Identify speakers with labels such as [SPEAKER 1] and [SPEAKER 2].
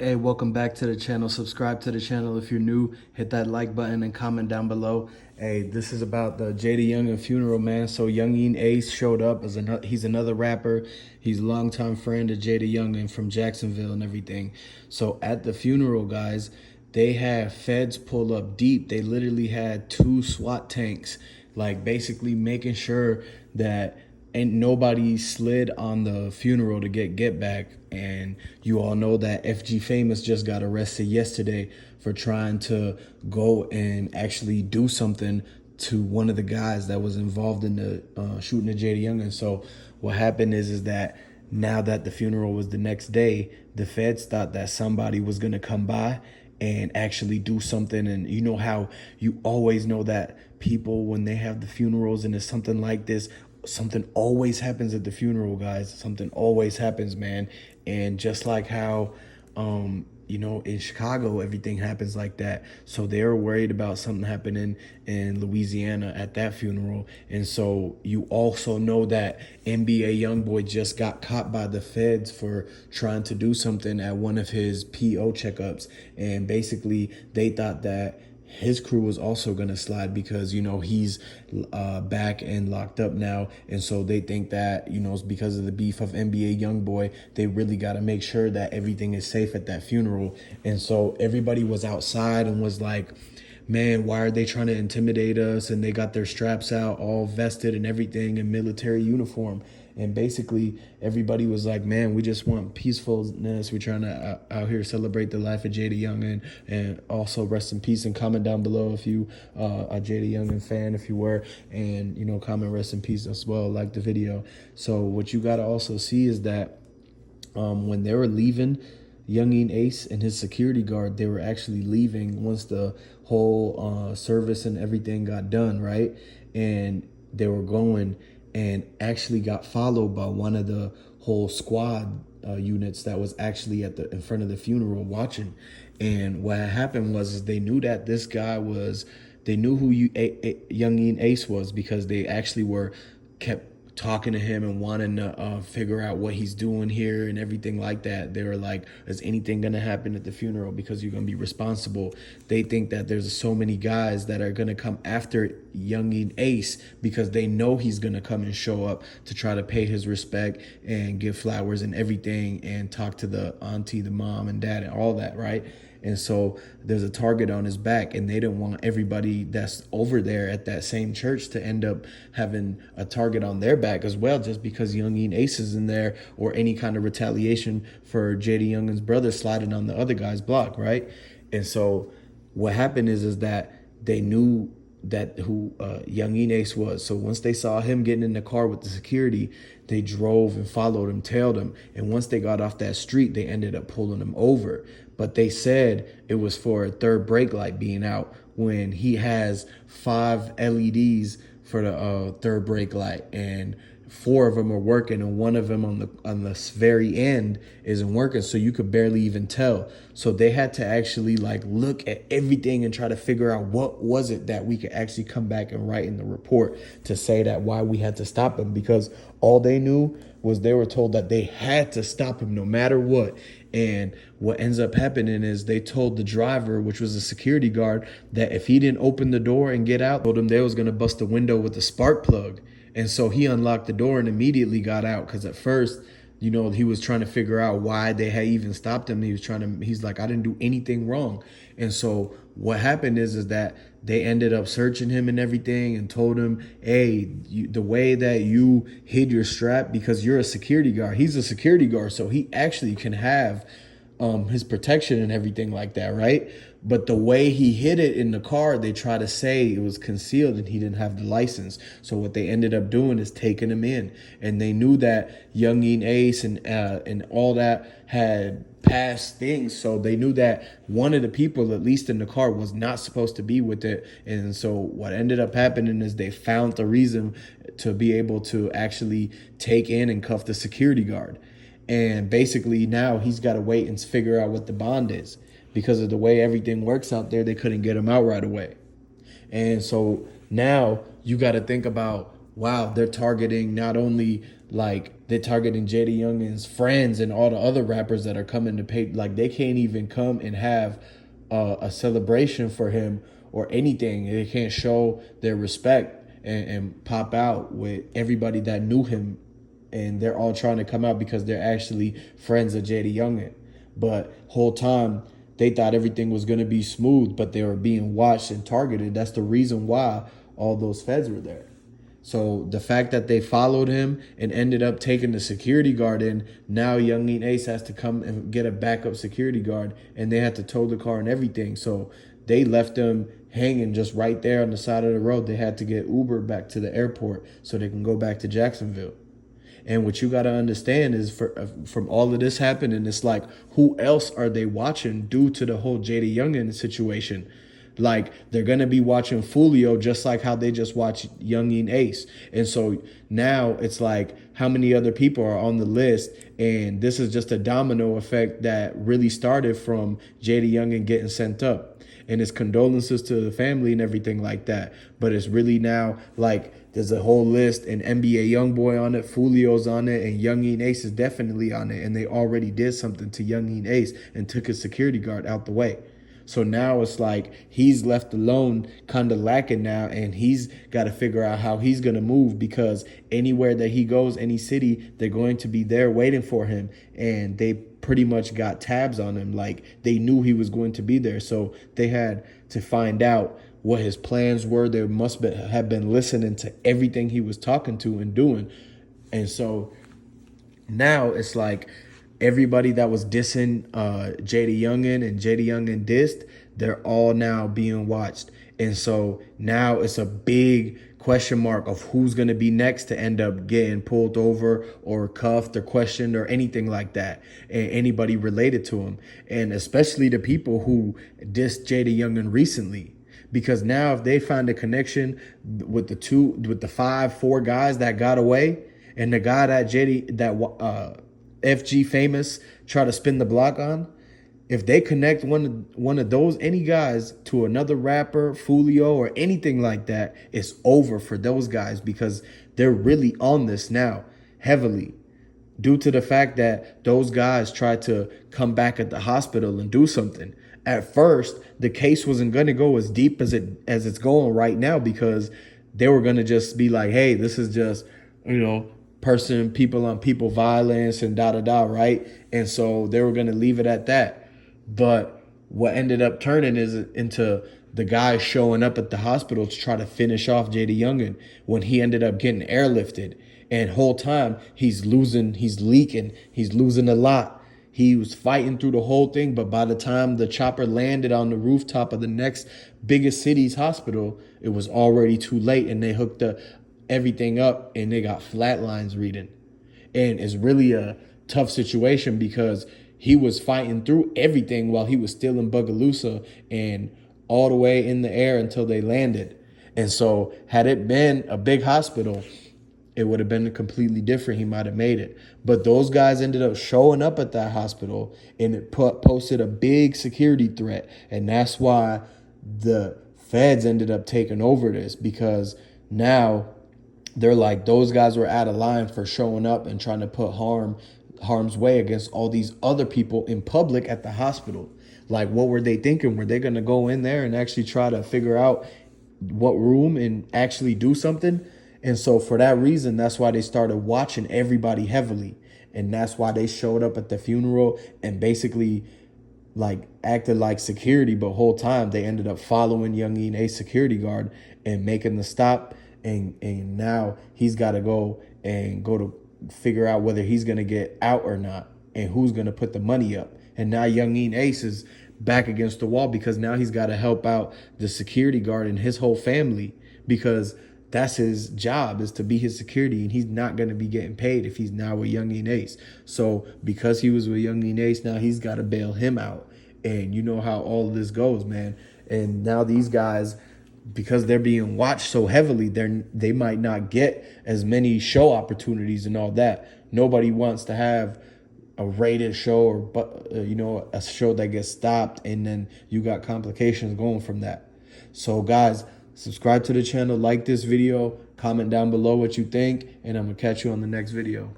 [SPEAKER 1] Hey, welcome back to the channel. Subscribe to the channel if you're new. Hit that like button and comment down below. Hey, this is about the JayDaYoungan funeral, man. So Youngeen Ace showed up as he's another rapper. He's a longtime friend of JayDaYoungan from Jacksonville and everything. So at the funeral, guys, they had feds pull up deep. They literally had 2 SWAT tanks, like basically making sure that ain't nobody slid on the funeral to get back. And you all know that FG Famous just got arrested yesterday for trying to go and actually do something to one of the guys that was involved in the shooting of JayDaYoungan. So what happened is that now that the funeral was the next day, the feds thought that somebody was gonna come by and actually do something. And you know how you always know that people, when they have the funerals and it's something like this, something always happens at the funeral, guys. Something always happens, man. And just like how in Chicago everything happens like that, so they're worried about something happening in Louisiana at that funeral. And so you also know that NBA YoungBoy just got caught by the feds for trying to do something at one of his PO checkups, and basically they thought that his crew was also going to slide because he's back and locked up now. And so they think that it's because of the beef of NBA YoungBoy. They really got to make sure that everything is safe at that funeral. And so everybody was outside and was like, man, why are they trying to intimidate us? And they got their straps out, all vested and everything in military uniform. And basically everybody was like, man, we just want peacefulness. We're trying to out here celebrate the life of JayDaYoungan. And also rest in peace, and comment down below if you a JayDaYoungan fan, if you were, and comment rest in peace as well, like the video. So what you got to also see is that when they were leaving, Youngeen Ace and his security guard, they were actually leaving once the whole service and everything got done, right? And they were going and actually got followed by one of the whole squad units that was actually in front of the funeral watching. And what happened was is they knew that this guy was, they knew who Youngeen Ace was, because they actually were kept talking to him and wanting to figure out what he's doing here and everything like that. They were like, is anything going to happen at the funeral, because you're going to be responsible. They think that there's so many guys that are going to come after Youngeen Ace because they know he's going to come and show up to try to pay his respect and give flowers and everything and talk to the auntie, the mom and dad and all that, right? And so there's a target on his back, and they didn't want everybody that's over there at that same church to end up having a target on their back as well, just because Youngeen Ace is in there, or any kind of retaliation for JayDaYoungan's brother sliding on the other guy's block, right? And so what happened is that they knew that who Youngeen Ace was. So once they saw him getting in the car with the security, they drove and followed him, tailed him. And once they got off that street, they ended up pulling him over. But they said it was for a third brake light being out, when he has 5 LEDs for the third brake light, and 4 of them are working, and one of them on the very end isn't working, so you could barely even tell. So they had to actually like look at everything and try to figure out what was it that we could actually come back and write in the report to say that why we had to stop him, because all they knew was they were told that they had to stop him no matter what. And what ends up happening is they told the driver, which was a security guard, that if he didn't open the door and get out, told him they was going to bust the window with a spark plug. And so he unlocked the door and immediately got out, because at first, he was trying to figure out why they had even stopped him. He's like, I didn't do anything wrong. And so what happened is that they ended up searching him and everything, and told him, hey, the way that you hid your strap, because you're a security guard. He's a security guard, so he actually can have his protection and everything like that, right? But the way he hid it in the car, they try to say it was concealed and he didn't have the license. So what they ended up doing is taking him in, and they knew that Youngeen Ace and all that had past things. So they knew that one of the people, at least in the car, was not supposed to be with it. And so what ended up happening is they found the reason to be able to actually take in and cuff the security guard. And basically now he's got to wait and figure out what the bond is, because of the way everything works out there. They couldn't get him out right away. And so now you got to think about, wow, they're targeting not only Like, they're targeting JayDaYoungan's friends and all the other rappers that are coming to pay. Like, they can't even come and have a celebration for him or anything. They can't show their respect and pop out with everybody that knew him, and they're all trying to come out because they're actually friends of JayDaYoungan. But whole time they thought everything was going to be smooth, but they were being watched and targeted. That's the reason why all those feds were there. So the fact that they followed him and ended up taking the security guard in, now Youngeen Ace has to come and get a backup security guard, and they had to tow the car and everything. So they left them hanging just right there on the side of the road. They had to get Uber back to the airport so they can go back to Jacksonville. And what you got to understand is, from all of this happening, it's like, who else are they watching due to the whole JayDaYoungan situation? Like, they're going to be watching Fulio just like how they just watched Youngeen Ace. And so now it's like, how many other people are on the list? And this is just a domino effect that really started from JayDaYoungan getting sent up. And it's condolences to the family and everything like that. But it's really now like there's a whole list, and NBA Youngboy on it, Fulio's on it, and Youngeen Ace is definitely on it. And they already did something to Youngeen Ace and took his security guard out the way. So now it's like he's left alone, kind of lacking now, and he's got to figure out how he's going to move, because anywhere that he goes, any city, they're going to be there waiting for him. And they pretty much got tabs on him. Like, they knew he was going to be there. So they had to find out what his plans were. They must have been listening to everything he was talking to and doing. And so now it's like, everybody that was dissing JayDaYoungan and JayDaYoungan dissed, they're all now being watched. And so now it's a big question mark of who's going to be next to end up getting pulled over or cuffed or questioned or anything like that, and anybody related to him. And especially the people who dissed JayDaYoungan recently. Because now if they find a connection with the 4 guys that got away, and the guy that FG Famous try to spin the block on, if they connect one of those, any guys, to another rapper, Fulio, or anything like that, it's over for those guys, because they're really on this now heavily, due to the fact that those guys tried to come back at the hospital and do something. At first, the case wasn't going to go as deep as it's going right now, because they were going to just be like, hey, this is just, people on people violence and right? And so they were going to leave it at that. But what ended up turning is into the guy showing up at the hospital to try to finish off JayDaYoungan, when he ended up getting airlifted. And whole time he's losing, he's leaking, he's losing a lot. He was fighting through the whole thing, but by the time the chopper landed on the rooftop of the next biggest city's hospital, it was already too late, and they hooked everything up, and they got flatlines reading. And it's really a tough situation, because he was fighting through everything while he was still in Bogalusa and all the way in the air until they landed. And so had it been a big hospital, it would have been completely different. He might have made it. But those guys ended up showing up at that hospital, and it posted a big security threat. And that's why the feds ended up taking over this, because now they're like, those guys were out of line for showing up and trying to put harm's way against all these other people in public at the hospital. Like, what were they thinking? Were they going to go in there and actually try to figure out what room and actually do something? And so for that reason, that's why they started watching everybody heavily. And that's why they showed up at the funeral and basically like acted like security, but whole time they ended up following Youngeen, a security guard, and making the stop. And now he's got to go to figure out whether he's going to get out or not, and who's going to put the money up. And now Youngeen Ace is back against the wall, because now he's got to help out the security guard and his whole family, because that's his job, is to be his security, and he's not going to be getting paid if he's now with Youngeen Ace. So because he was with Youngeen Ace, now he's got to bail him out. And you know how all of this goes, man. And now these guys, because they're being watched so heavily, they might not get as many show opportunities and all that. Nobody wants to have a rated show, or a show that gets stopped, and then you got complications going from that. So guys, subscribe to the channel, like this video, Comment down below what you think, and I'm gonna catch you on the next video.